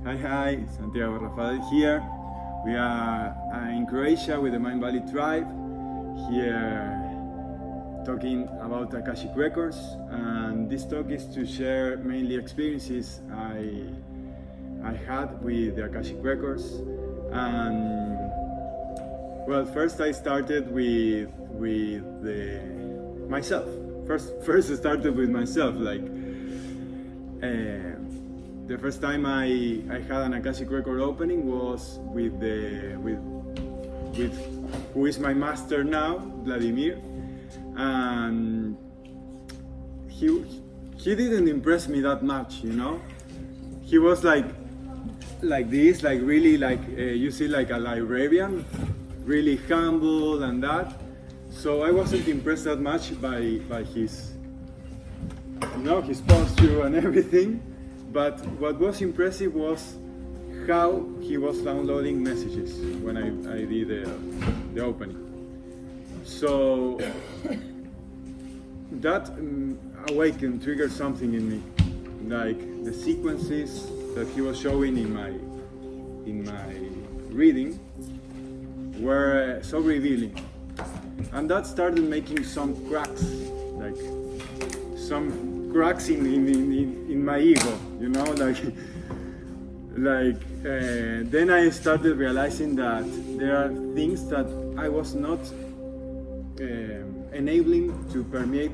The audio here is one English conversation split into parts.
Hi, Santiago Rafael here. We are in Croatia with the Mindvalley tribe, here talking about Akashic Records, and this talk is to share mainly experiences I had with the Akashic Records. And well, first I started with myself. First I started with myself, like the first time I had an Akashic record opening was with who is my master now, Vladimir, and he didn't impress me that much, you know. He was like this, like really like you see, like a librarian, really humble and that. So I wasn't impressed that much by his, you know, his posture and everything. But what was impressive was how he was downloading messages when I did the opening. So that triggered something in me, like the sequences that he was showing in my reading were so revealing, and that started making some cracks, like some cracks in my ego, you know, then I started realizing that there are things that I was not enabling to permeate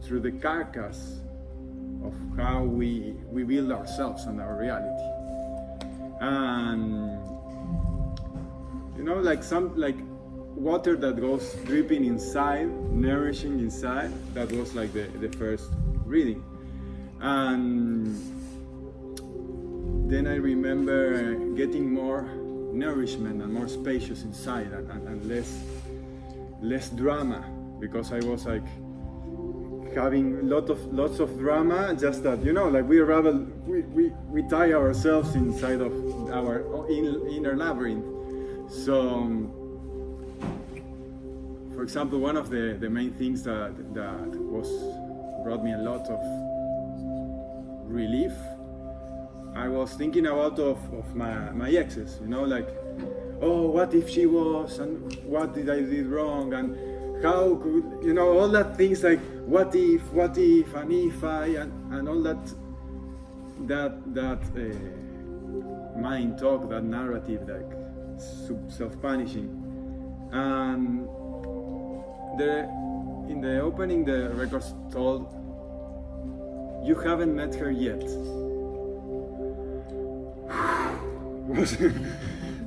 through the carcass of how we build ourselves and our reality. And you know, like water that goes dripping inside, nourishing inside. That was like the first reading. And then I remember getting more nourishment and more spacious inside, and less drama, because I was like having lots of drama, just that, you know, like we tie ourselves inside of our inner labyrinth. So for example, one of the main things that brought me a lot of relief, I was thinking about of my exes, you know, like, oh, what if she was, and what did I did wrong, and how could, you know, all that things, like what if, and if I, and all that mind talk, that narrative, like self-punishing. And in the opening, the records told, "You haven't met her yet."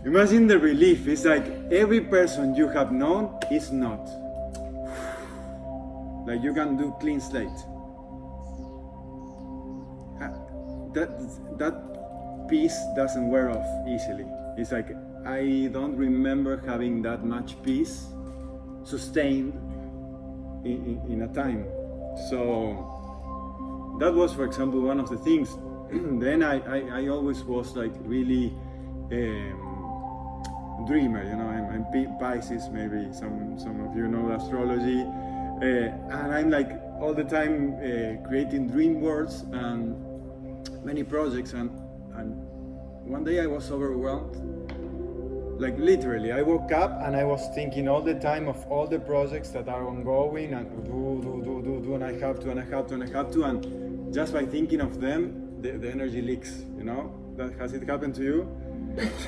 Imagine the relief. It's like every person you have known is not. Like you can do clean slate. That peace doesn't wear off easily. It's like I don't remember having that much peace sustained in a time. So that was, for example, one of the things. Then I always was like really dreamer, you know. I'm Pisces, maybe some of you know astrology, and I'm like all the time creating dream worlds and many projects, and one day I was overwhelmed. Like literally, I woke up and I was thinking all the time of all the projects that are ongoing, and do, and I have to, and just by thinking of them, the energy leaks, you know? Has it happened to you?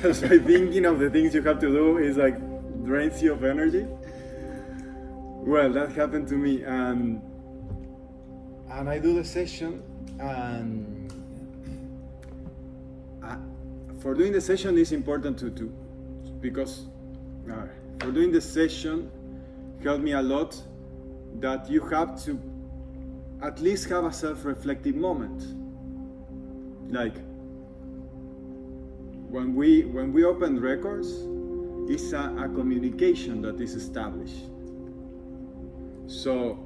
Just by thinking of the things you have to do is like drains you of energy. Well, that happened to me, and I do the session, and for doing the session is important to because for doing the session helped me a lot that you have to at least have a self-reflective moment. Like when we open records, it's a communication that is established. So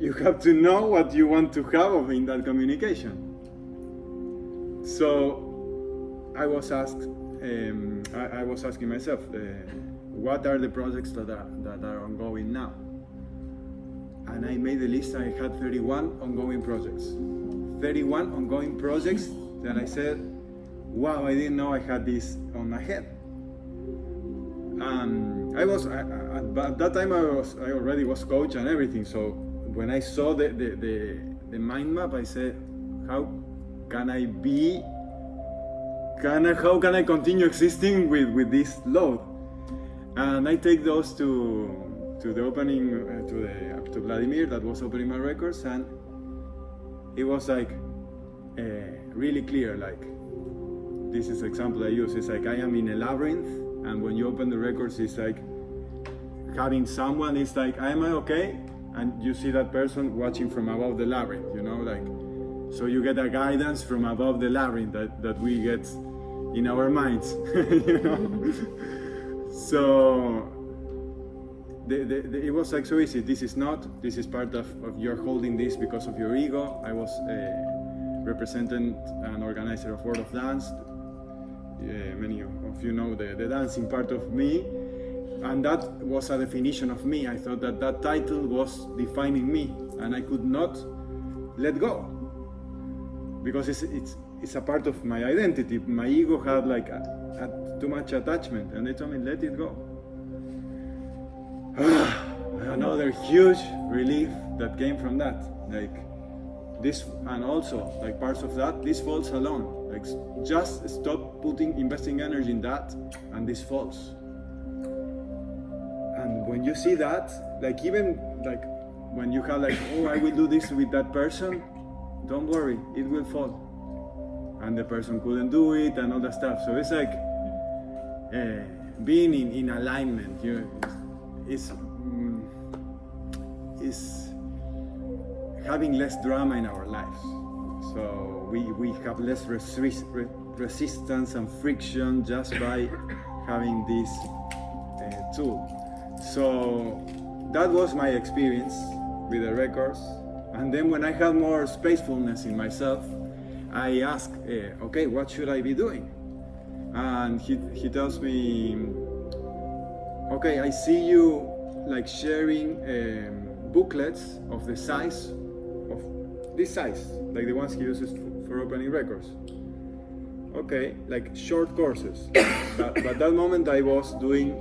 you have to know what you want to have in that communication. So I was asked, I was asking myself, what are the projects that are ongoing now? And I made a list. I had 31 ongoing projects. 31 ongoing projects that I said, wow, I didn't know I had this on my head. And at that time I already was coach and everything. So when I saw the mind map, I said, how can I continue existing with this load? And I take those to the opening, to Vladimir, that was opening my records, and it was like really clear. Like, this is the example I use. It's like I am in a labyrinth, and when you open the records, it's like having someone. It's like, am I okay? And you see that person watching from above the labyrinth. You know, like, so you get a guidance from above the labyrinth that we get in our minds. You know. So it was like so easy. This is part of you're holding this because of your ego. I was representing an organizer of World of Dance. Many of you know the dancing part of me, and that was a definition of me. I thought that title was defining me, and I could not let go because it's a part of my identity. My ego had like too much attachment, and they told me, let it go. Another huge relief that came from that, like this, and also like parts of that, this falls alone. Like, just stop investing energy in that, and this falls. And when you see that, like, even like when you have like, oh, I will do this with that person, don't worry, it will fall. And the person couldn't do it and all that stuff. So it's like being in alignment. Is having less drama in our lives, so we have less resistance and friction just by having this tool. So that was my experience with the records. And then when I had more spacefulness in myself, I asked, okay, what should I be doing? And he tells me, okay, I see you like sharing booklets of the size of this size, like the ones he uses for opening records. Okay, like short courses. But that moment I was doing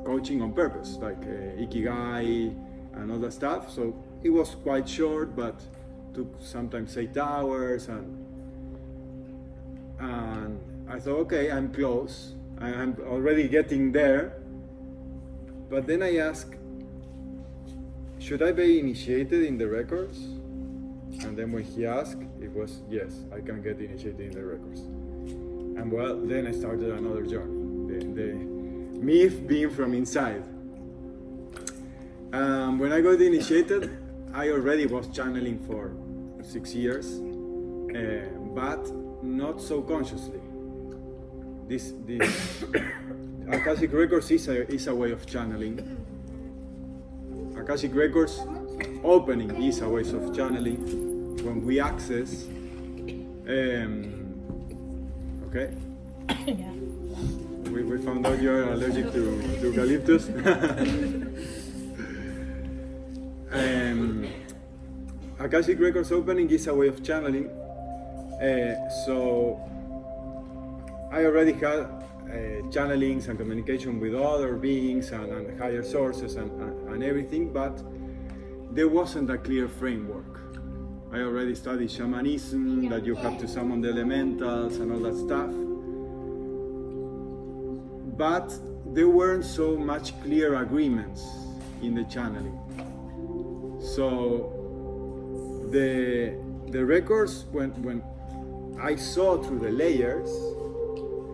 coaching on purpose, like Ikigai and all that stuff. So it was quite short, but took sometimes 8 hours, and I thought, okay, I'm close. I'm already getting there. But then I asked, should I be initiated in the records? And then when he asked, it was, yes, I can get initiated in the records. And well, then I started another journey, the me being from inside. When I got initiated, I already was channeling for 6 years, but not so consciously. This Akashic Records is a way of channeling. Akashic Records opening is a way of channeling when we access. Okay. Yeah. We found out you're allergic to eucalyptus. Akashic Records opening is a way of channeling. So I already had channelings and communication with other beings and higher sources and everything, but there wasn't a clear framework. I already studied shamanism, that you have to summon the elementals and all that stuff, but there weren't so much clear agreements in the channeling. So the records, when I saw through the layers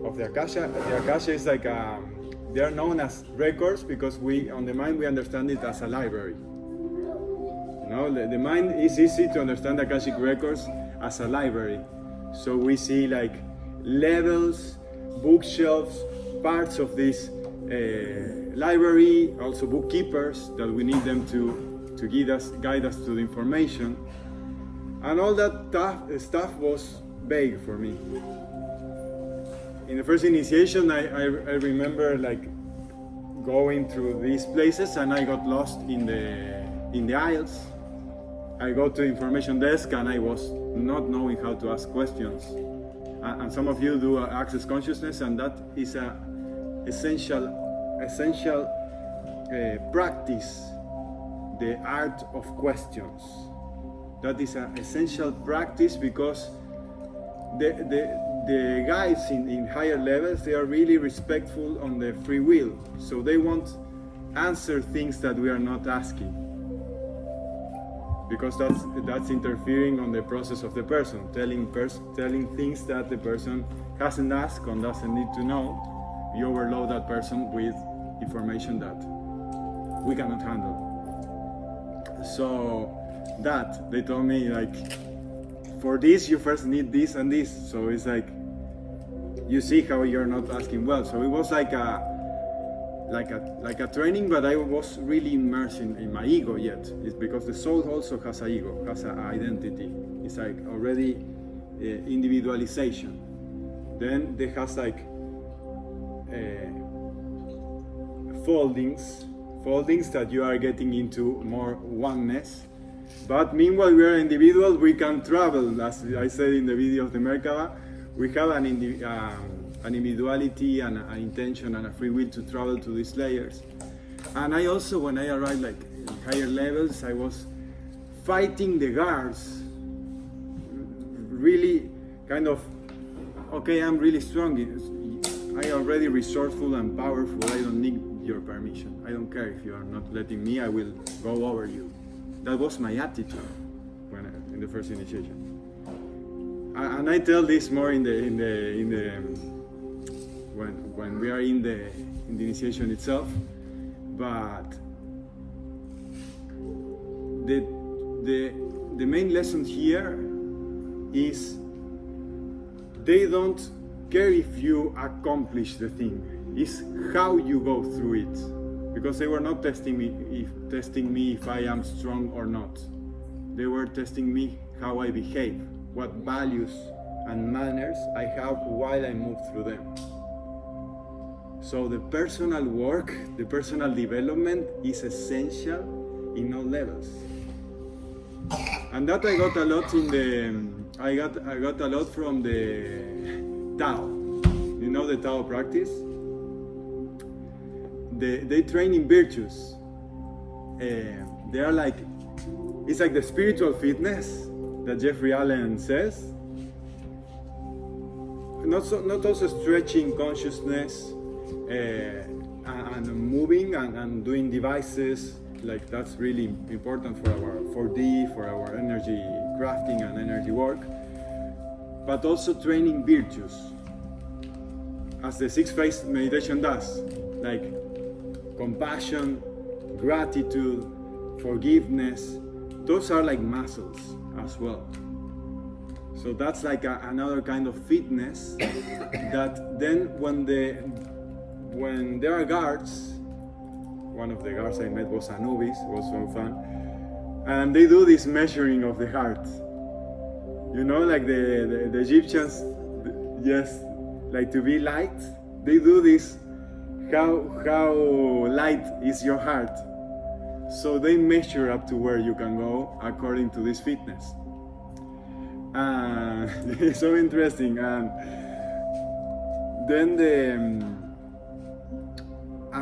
of the Akasha is like they are known as records because we on the mind we understand it as a library. You know, the mind is easy to understand Akashic Records as a library. So we see like levels, bookshelves, parts of this library, also bookkeepers that we need them to guide us to the information, and all that stuff was vague for me. In the first initiation, I remember like going through these places, and I got lost in the aisles, I go to information desk and I was not knowing how to ask questions. And some of you do access consciousness, and that is a essential practice, the art of questions. That is an essential practice, because the guys in higher levels, they are really respectful on the free will, so they won't answer things that we are not asking, because that's interfering on the process of the person, telling things that the person hasn't asked and doesn't need to know. You overload that person with information that we cannot handle. So that they told me, like, for this you first need this and this. So it's like, you see how you're not asking well. So it was like a training, but I was really immersed in my ego yet. It's because the soul also has an ego, has an identity. It's like already individualization. Then there has like foldings that you are getting into more oneness. But meanwhile, we are individuals, we can travel, as I said in the video of the Merkaba. We have an individuality and an intention and a free will to travel to these layers. And I also, when I arrived like in higher levels, I was fighting the guards, really kind of, okay, I'm really strong, I already resourceful and powerful, I don't need your permission, I don't care if you are not letting me, I will go over you. That was my attitude in the first initiation. And I tell this more in the when we are in the initiation itself, but the main lesson here is they don't care if you accomplish the thing, it's how you go through it. Because they were not testing me if I am strong or not. They were testing me how I behave, what values and manners I have while I move through them. So the personal work, the personal development is essential in all levels. And that I got a lot I got a lot from the Tao. You know the Tao practice? They train in virtues. They are like, it's like the spiritual fitness that Jeffrey Allen says. Not also stretching consciousness and moving and doing devices, like that's really important for our 4D, for our energy crafting and energy work, but also training virtues, as the 6-phase meditation does, like compassion, gratitude, forgiveness. Those are like muscles as well. So that's like another kind of fitness that then when there are guards, one of the guards I met was Anubis, it was so fun, and they do this measuring of the heart. You know, like the Egyptians, yes, like to be light, they do this, how light is your heart. So they measure up to where you can go according to this fitness. It's so interesting. And then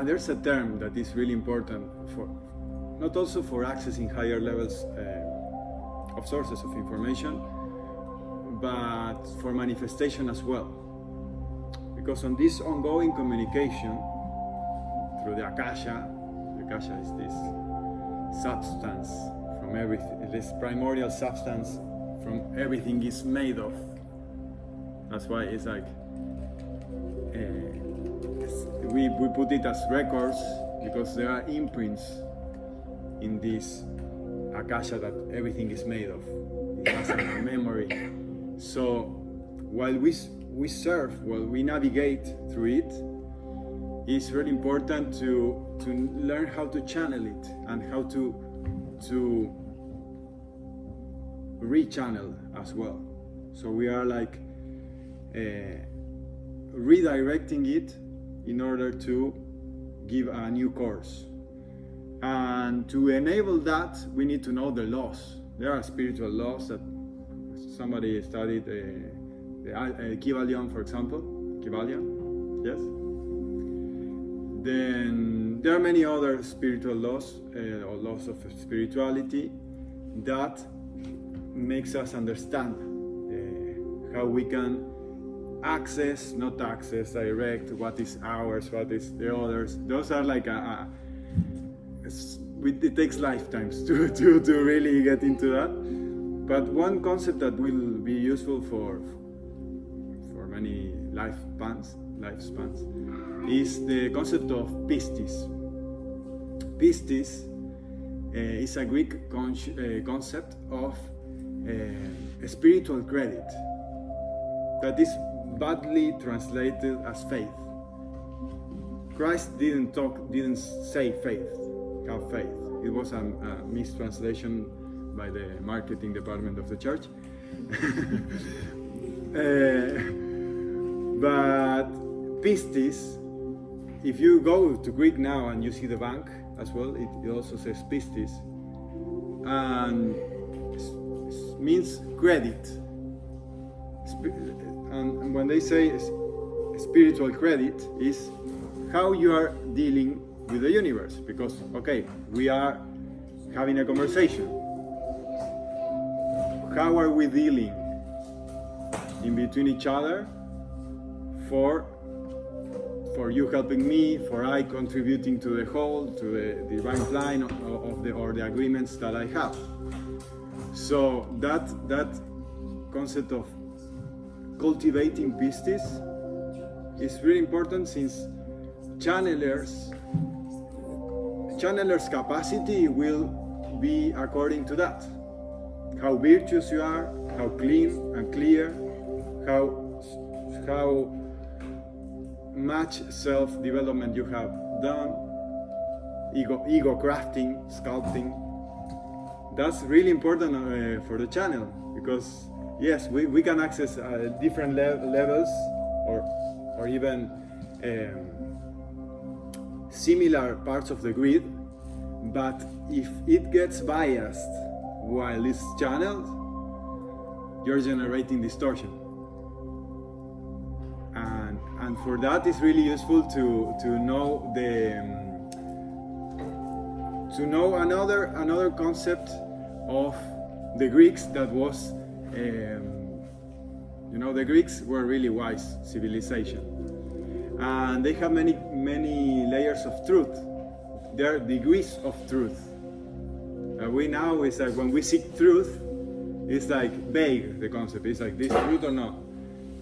there's a term that is really important for, not also for accessing higher levels of sources of information, but for manifestation as well. Because on this ongoing communication through the Akasha is this substance from everything, this primordial substance from everything is made of. That's why it's like we put it as records, because there are imprints in this Akasha that everything is made of. It has a memory. So while we surf, while we navigate through it, it's really important to learn how to channel it and how to rechannel as well. So we are like redirecting it in order to give a new course. And to enable that, we need to know the laws there are spiritual laws that somebody studied, the Kybalion, for example. Kybalion, yes. Then there are many other spiritual laws or laws of spirituality that makes us understand how we can access, not access, direct what is ours, what is the others. Those are like it takes lifetimes to really get into that. But one concept that will be useful for many lifespans is the concept of pistis. Pistis is a Greek concept of spiritual credit that is badly translated as faith. Christ didn't say faith, have faith. It was a mistranslation by the marketing department of the church. But pistis, if you go to Greek now and you see the bank as well, it also says pistis, and means credit. And when they say spiritual credit, is how you are dealing with the universe. Because, okay, we are having a conversation. How are we dealing in between each other for you helping me, for I contributing to the whole, to the divine plan of the agreements that I have. So that concept of cultivating pistis is really important, since channelers' capacity will be according to that. How virtuous you are, how clean and clear, how much self-development you have done, ego crafting, sculpting. That's really important for the channel, because yes, we can access different levels or even similar parts of the grid, but if it gets biased while it's channeled, you're generating distortion. And for that, it's really useful to know another concept of the Greeks that was, the Greeks were really wise civilization, and they have many layers of truth. There are degrees of truth. We now, it's like when we seek truth, it's like vague, the concept. It's like this truth or not.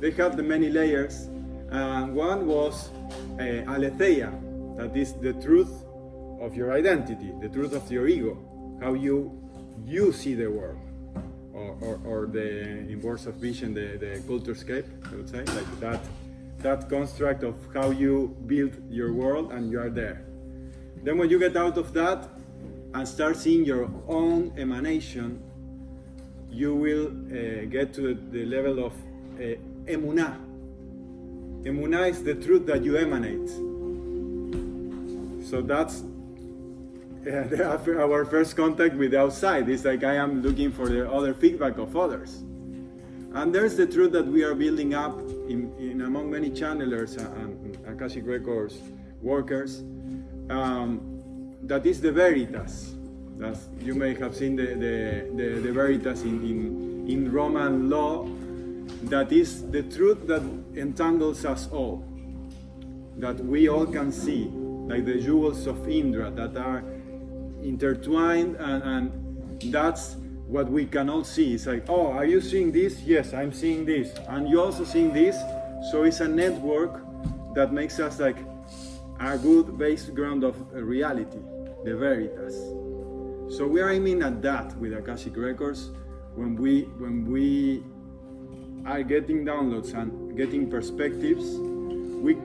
They have the many layers, and one was aletheia, that is the truth of your identity, the truth of your ego, how you see the world, or the, in words of vision, the culturescape, I would say, like that construct of how you build your world and you are there. Then when you get out of that and start seeing your own emanation, you will get to the level of emunah. Emunah is the truth that you emanate. So that's our first contact with the outside. It's like I am looking for the other feedback of others. And there's the truth that we are building up in among many channelers and Akashic Records workers. That is the veritas. That's, you may have seen the veritas in Roman law. That is the truth that entangles us all, that we all can see, like the jewels of Indra that are intertwined, and that's what we can all see. It's like, oh, are you seeing this? Yes, I'm seeing this, and you're also seeing this. So it's a network that makes us like a good base ground of reality, the veritas. So we are aiming at that with Akashic Records. When we are getting downloads and getting perspectives, we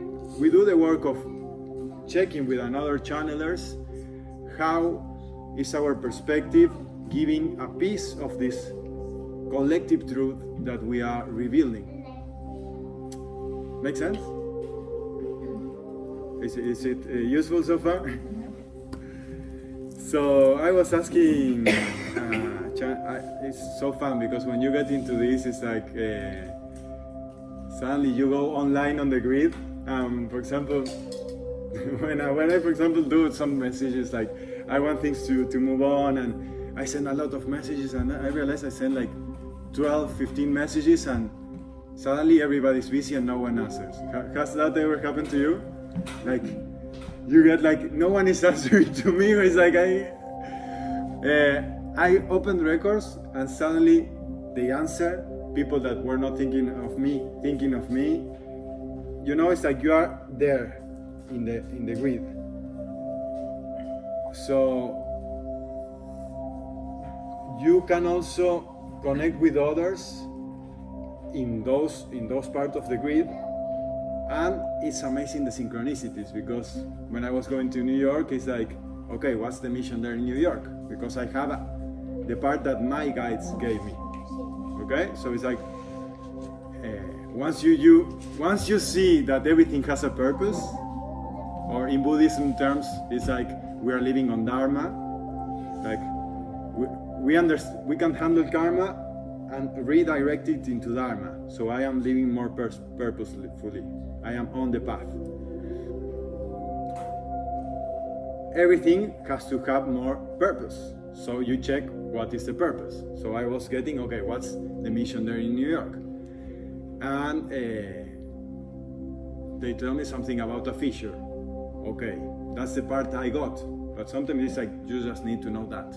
do the work of checking with another channelers how is our perspective giving a piece of this collective truth that we are revealing. Make sense? Is it useful so far? So I was asking it's so fun because when you get into this, it's like suddenly you go online on the grid. For example, when I for example do some messages like I want things to move on, and I send a lot of messages, and I realize I send like 12, 15 messages, and suddenly everybody's busy and no one answers. Has that ever happened to you? Like you get like no one is answering to me. It's like I opened records and suddenly they answer. People that were not thinking of me. You know, it's like you are there in the grid. So you can also connect with others in those parts of the grid, and it's amazing the synchronicities, because when I was going to New York, it's like, okay, what's the mission there in New York? Because I have the part that my guides gave me. Okay, so it's like once you see that everything has a purpose, or in Buddhism terms, it's like we are living on Dharma. Like we can handle karma and redirect it into Dharma. So I am living more purposefully. I am on the path. Everything has to have more purpose. So you check what is the purpose. So I was getting, okay, what's the mission there in New York? And they tell me something about a fissure. Okay, that's the part I got. But sometimes it's like, you just need to know that.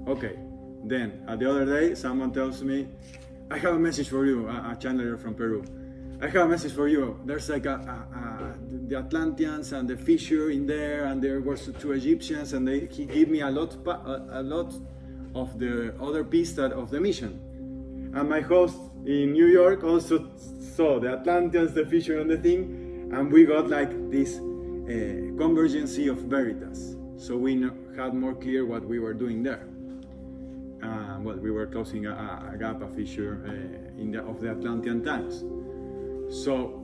Okay, then the other day, someone tells me, I have a message for you, a channeler from Peru. I have a message for you. There's like the Atlanteans and the fissure in there, and there were two Egyptians, and he gave me a lot of the other piece of the mission. And my host in New York also saw the Atlanteans, the fissure, and the thing, and we got like this convergence of veritas. So we had more clear what we were doing there. Well, we were closing a gap, a fissure of the Atlantean times. So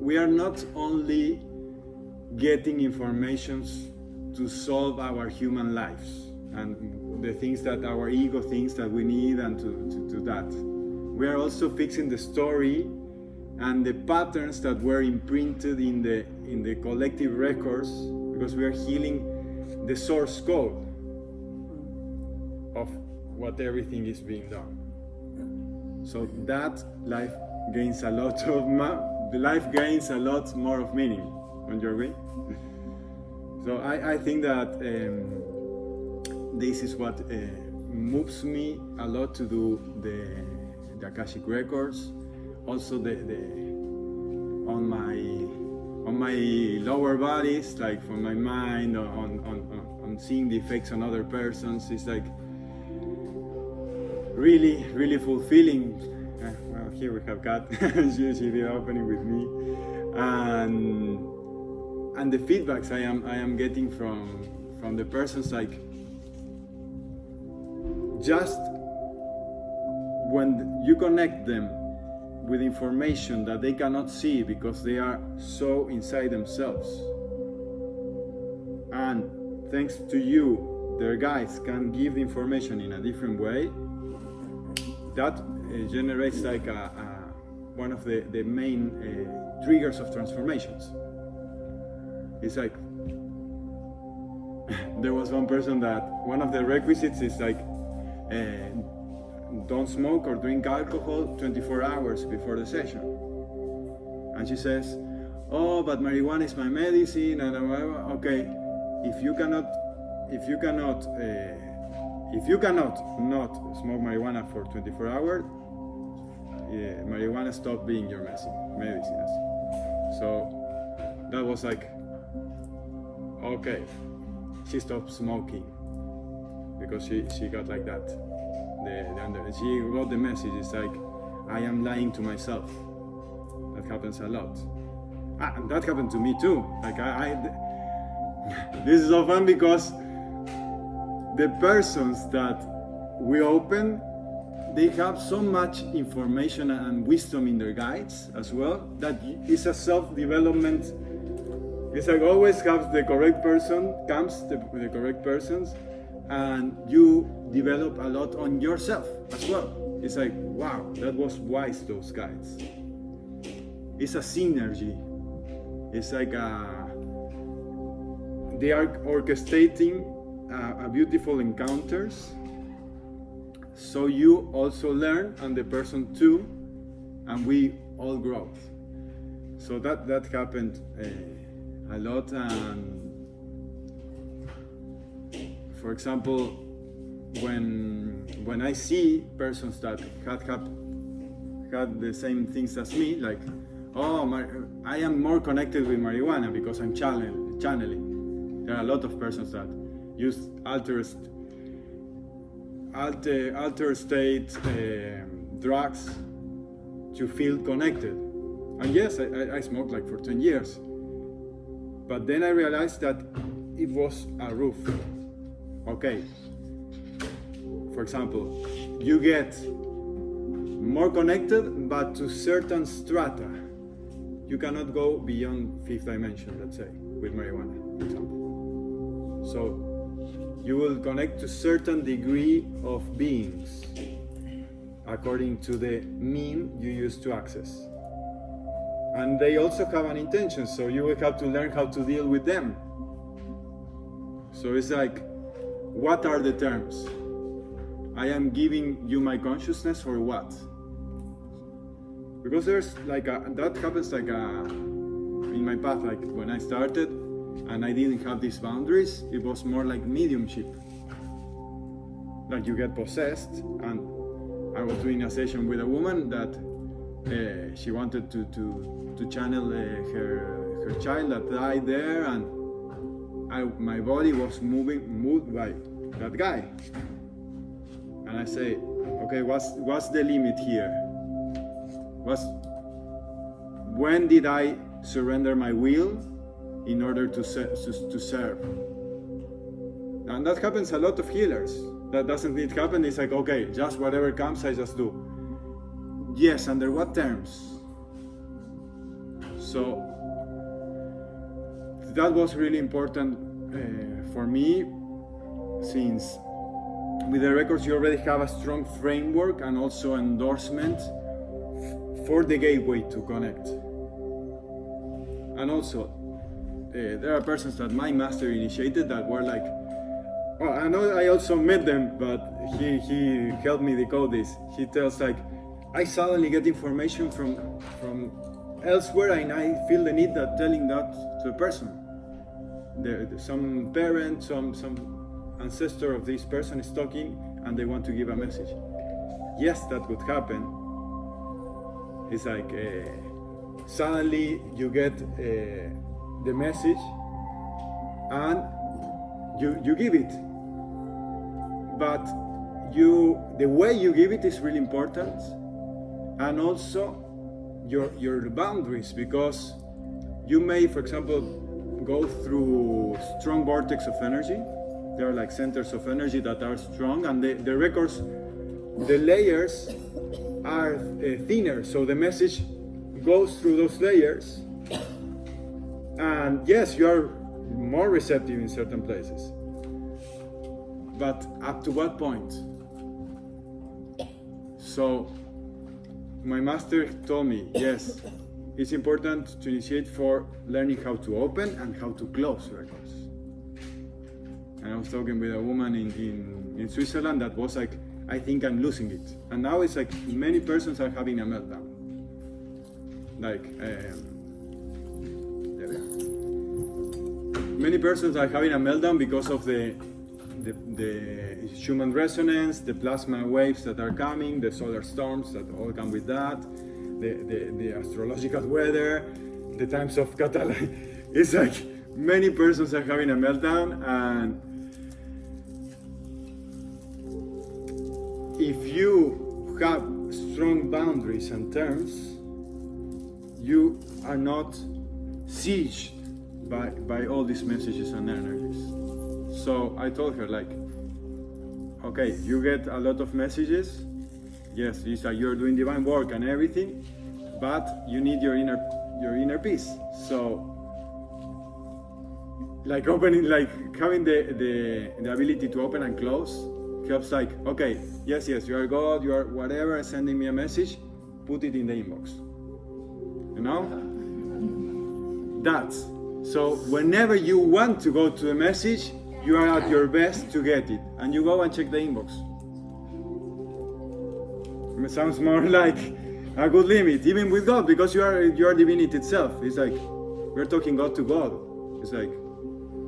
we are not only getting information to solve our human lives and the things that our ego thinks that we need, and to that. We are also fixing the story and the patterns that were imprinted in the collective records, because we are healing the source code of what everything is being done. So that life gains a lot more of meaning. Don't you agree? So I think that this is what moves me a lot to do the Akashic Records. Also on my lower bodies, like for my mind, on seeing the effects on other persons. It's like really, really fulfilling. Well, here we have Kat. she did opening with me, and the feedbacks I am getting from the persons, like just when you connect them with information that they cannot see because they are so inside themselves, and thanks to you, their guides can give the information in a different way. That generates like one of the main triggers of transformations. It's like there was one person that one of the requisites is like don't smoke or drink alcohol 24 hours before the session. And she says, oh, but marijuana is my medicine, and okay, if you cannot not smoke marijuana for 24 hours, marijuana stopped being your medicine. So that was like, okay, she stopped smoking because she got like that. She got the message. It's like, I am lying to myself. That happens a lot. And that happened to me too. Like this is so fun because the persons that we open, they have so much information and wisdom in their guides as well, that it's a self-development. It's like always have the correct person, the correct persons, and you develop a lot on yourself as well. It's like, wow, that was wise, those guys. It's a synergy. It's like they are orchestrating a beautiful encounters, so you also learn, and the person too, and we all grow. So that happened a lot. And for example, when I see persons that had the same things as me, like, I am more connected with marijuana because I'm channeling. There are a lot of persons that use alter state drugs to feel connected. And yes, I smoked like for 10 years. But then I realized that it was a roof. Okay. For example, you get more connected, but to certain strata. You cannot go beyond 5th dimension, let's say, with marijuana, for example. So you will connect to certain degree of beings according to the mean you use to access. And they also have an intention, so you will have to learn how to deal with them. So it's like, what are the terms? I am giving you my consciousness for what? Because there's like that happens like in my path, like when I started and I didn't have these boundaries, it was more like mediumship. Like you get possessed, and I was doing a session with a woman that she wanted to channel her child that died there, and my body was moved by that guy. And I say, okay, what's the limit here? When did I surrender my will in order to serve? And that happens a lot of healers. That doesn't need to happen. It's like, okay, just whatever comes, I just do. Yes, under what terms? So that was really important for me, since with the records you already have a strong framework and also endorsement for the gateway to connect. And also, there are persons that my master initiated that were like, well, I know I also met them, but he helped me decode this. He tells like, I suddenly get information from elsewhere, and I feel the need of telling that to a person. Some parent, some ancestor of this person is talking, and they want to give a message. Yes, that would happen. It's like suddenly you get the message, and you give it. But the way you give it is really important, and also your boundaries, because you may, for example, go through strong vortex of energy. There are like centers of energy that are strong, and the records, the layers are thinner, so the message goes through those layers, and yes, you are more receptive in certain places. But up to what point? So my master told me, yes, it's important to initiate for learning how to open and how to close records. And I was talking with a woman in Switzerland that was like, I think I'm losing it. And now it's like many persons are having a meltdown. Like, many persons are having a meltdown because of the human resonance, the plasma waves that are coming, the solar storms that all come with that, the astrological weather, the times of catalyst. It's like many persons are having a meltdown, and if you have strong boundaries and terms, you are not sieged by all these messages and energies. So I told her, like, okay, you get a lot of messages. Yes, you're doing divine work and everything, but you need your inner peace. So like opening, like having the ability to open and close helps. Like, okay, yes, you are God, you are whatever, sending me a message, put it in the inbox. You know? That's so whenever you want to go to a message, you are at your best to get it, and you go and check the inbox. It sounds more like a good limit, even with God, because you are divinity itself. It's like we're talking God to God. It's like,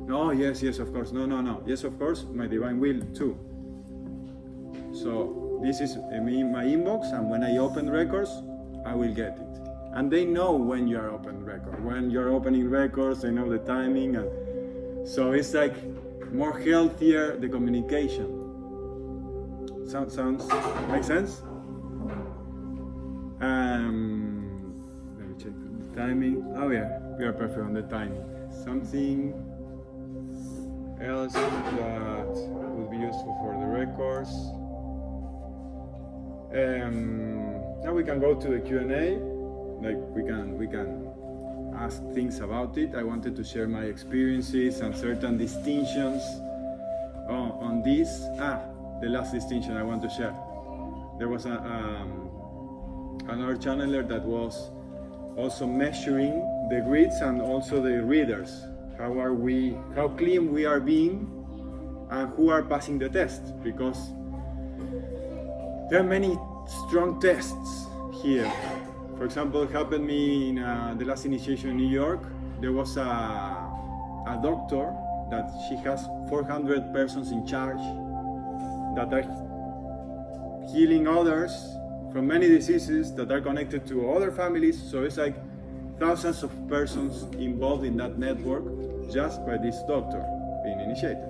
no, yes, of course, no, yes, of course, my divine will too. So this is me, my inbox, and when I open records, I will get it. And they know when you are opening records, they know the timing, and so it's like more healthier the communication. Sounds make sense? Let me check the timing. Oh yeah, we are perfect on the timing. Something else that would be useful for the records. Now we can go to the Q&A. Like we can ask things about it. I wanted to share my experiences and certain distinctions on this. The last distinction I want to share. There was another channeler that was also measuring the grids and also the readers. How clean we are being, and who are passing the test, because there are many strong tests here. For example, it happened to me in the last initiation in New York. There was a doctor that she has 400 persons in charge that are healing others from many diseases that are connected to other families. So it's like thousands of persons involved in that network just by this doctor being initiated.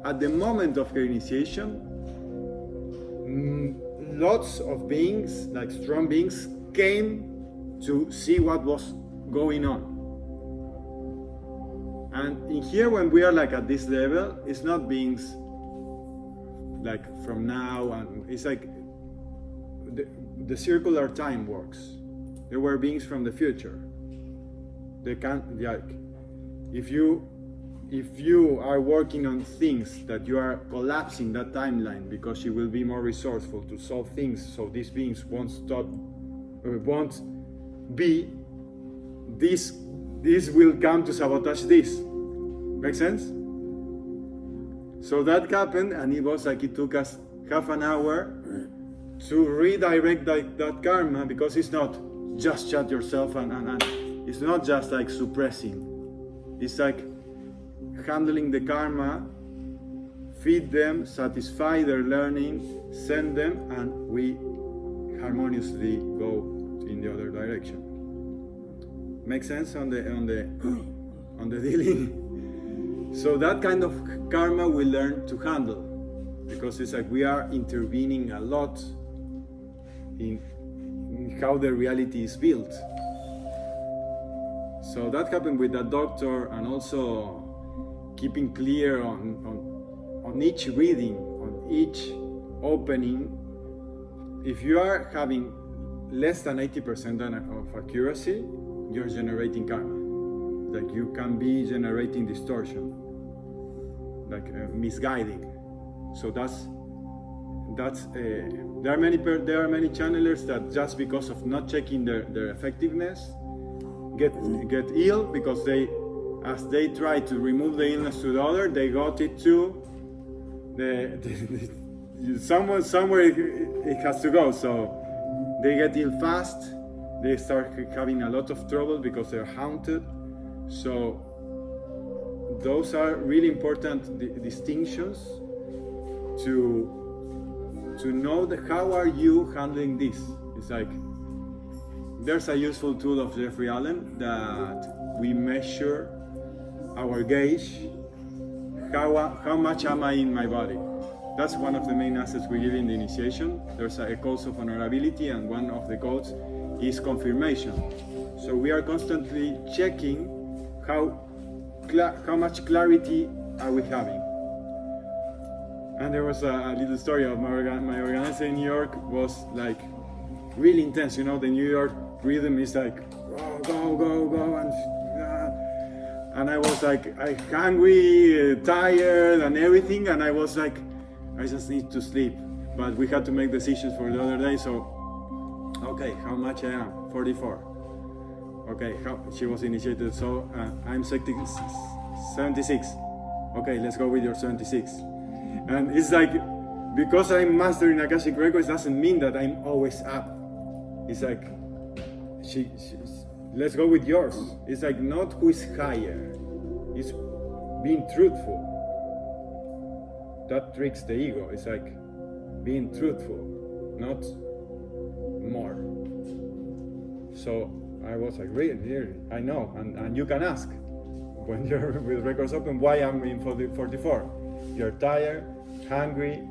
At the moment of her initiation, lots of beings, like strong beings, came to see what was going on. And in here, when we are like at this level, it's not beings like from now, and it's like the circular time works. There were beings from the future. They can't, like, if you are working on things that you are collapsing that timeline because you will be more resourceful to solve things, so these beings won't be, this will come to sabotage this. Make sense? So that happened, and it was like it took us half an hour to redirect that karma, because it's not just shut yourself and it's not just like suppressing. It's like handling the karma, feed them, satisfy their learning, send them, and we harmoniously go in the other direction. Make sense on the dealing? So that kind of karma we learn to handle, because it's like we are intervening a lot in how the reality is built. So that happened with that doctor, and also keeping clear on each reading, on each opening. If you are having less than 80% of accuracy, you're generating karma. Like you can be generating distortion, like misguiding. So that's there are many channelers that just because of not checking their effectiveness get ill, because as they try to remove the illness to the other, they got it to somewhere it has to go. So they get ill fast. They start having a lot of trouble because they're haunted. So those are really important distinctions to know how are you handling this. It's like there's a useful tool of Jeffrey Allen that we measure our gauge. How much am I in my body? That's one of the main assets we give in the initiation. There's a code of honorability, and one of the codes is confirmation. So we are constantly checking how much clarity are we having. And there was a little story of my organizer in New York was like really intense. You know, the New York rhythm is like go, and I was like, hungry, tired, and everything, and I was like, I just need to sleep. But we had to make decisions for the other day, so, okay, how much I am? 44. Okay, she was initiated, so I'm 76. Okay, let's go with your 76. And it's like, because I'm mastering Akashic Records doesn't mean that I'm always up. It's like, let's go with yours. It's like not who is higher, it's being truthful. That tricks the ego. It's like being truthful, not more. So I was like, really, I know, and you can ask when you're with Records Open why I'm in 44. You're tired, hungry,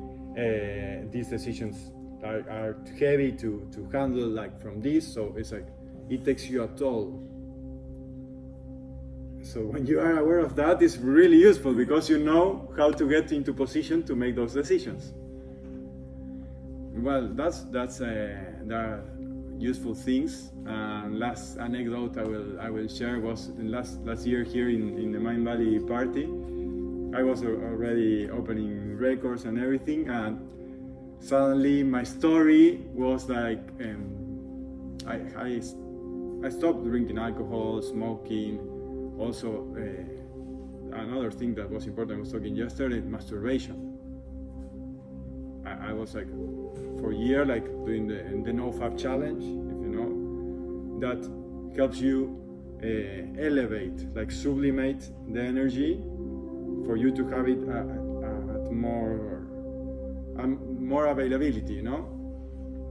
these decisions are heavy to handle, like from this, so it's like it takes you a toll. So when you are aware of that, it's really useful because you know how to get into position to make those decisions. Well, that's the useful things. And last anecdote I will share was last year here in the Mindvalley party. I was already opening records and everything, and suddenly my story was like I stopped drinking alcohol, smoking. Also, another thing that was important, I was talking yesterday, masturbation. I was like, for a year, like doing the NoFap challenge, if you know, that helps you elevate, like sublimate the energy for you to have it at more availability, you know?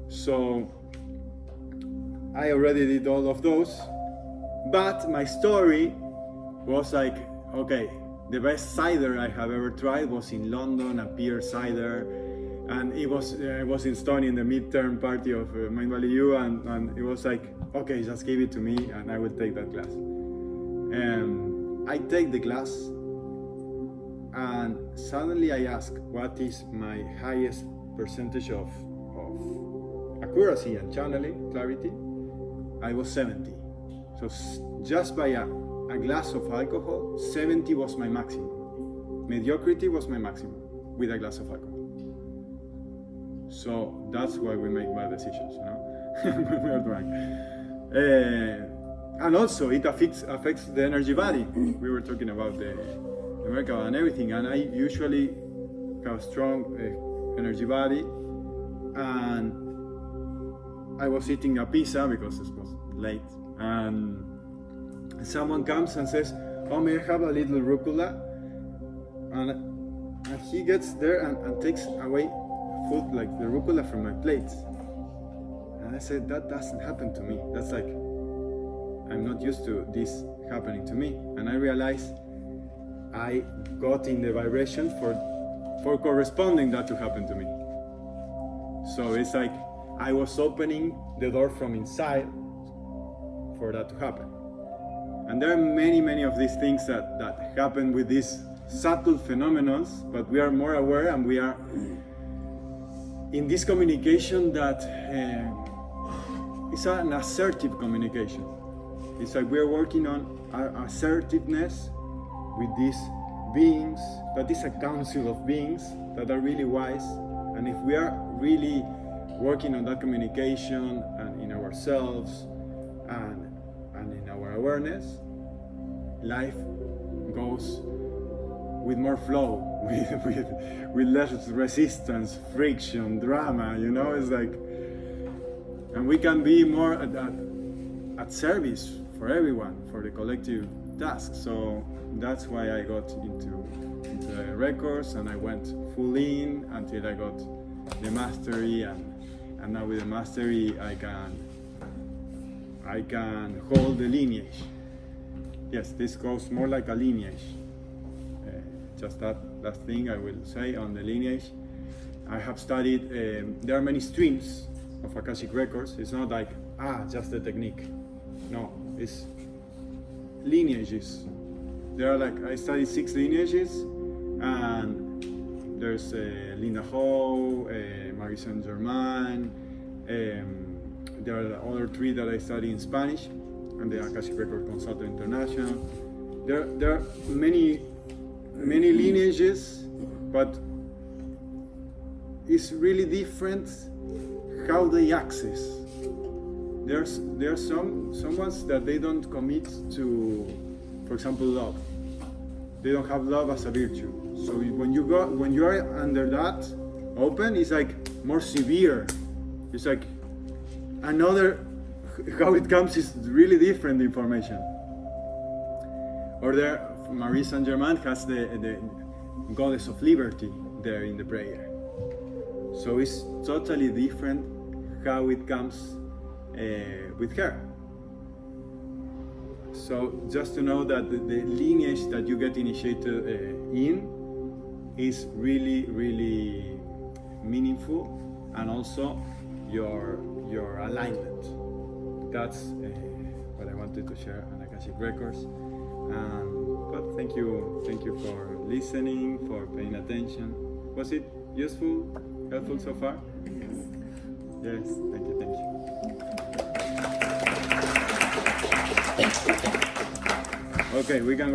So I already did all of those, but my story was like, okay, the best cider I have ever tried was in London, a pear cider, and I was in Stony in the midterm party of Mindvalley U, and it was like, okay, just give it to me and I will take that class. I take the class, and suddenly I ask, what is my highest percentage of accuracy and channeling, clarity? I was 70. So just by a glass of alcohol, 70 was my maximum. Mediocrity was my maximum with a glass of alcohol. So that's why we make bad decisions, you know, when we are drunk. And also it affects the energy body. We were talking about the Merkaba and everything, and I usually have strong energy body, and I was eating a pizza because it was late, and someone comes and says, oh, may I have a little rucola? And he gets there and takes away food, like the rucola, from my plate. And I said, that doesn't happen to me. That's like, I'm not used to this happening to me. And I realized I got in the vibration for corresponding that to happen to me. So it's like I was opening the door from inside for that to happen. And there are many of these things that happen with these subtle phenomena, but we are more aware, and we are in this communication that is an assertive communication. It's like we are working on our assertiveness with these beings, that is a council of beings that are really wise. And if we are really working on that communication and in ourselves and in our awareness, life goes with more flow, with less resistance, friction, drama, you know. It's like, and we can be more at service for everyone, for the collective task. So that's why I got into the records, and I went full in until I got the mastery, and now with the mastery I can hold the lineage. Yes, this goes more like a lineage. Just that last thing I will say on the lineage. I have studied, there are many streams of Akashic Records. It's not like, just the technique. No, it's lineages. There are like, I studied 6 lineages, and there's Linda Ho, Marie Saint Germain, there are the other 3 that I study in Spanish, and the Akashic Record Consultant International. there are many lineages, but it's really different how they access. There's some ones that they don't commit to, for example, love. They don't have love as a virtue. So when you are under that open, it's like more severe. It's like another, how it comes is really different information. Or there, Marie Saint Germain has the goddess of liberty there in the prayer. So it's totally different how it comes with her. So just to know that the lineage that you get initiated in is really, really meaningful, and also your alignment. That's what I wanted to share on Akashic Records. But thank you for listening, for paying attention. Was it useful, helpful so far? Yes, thank you. Okay, we can go.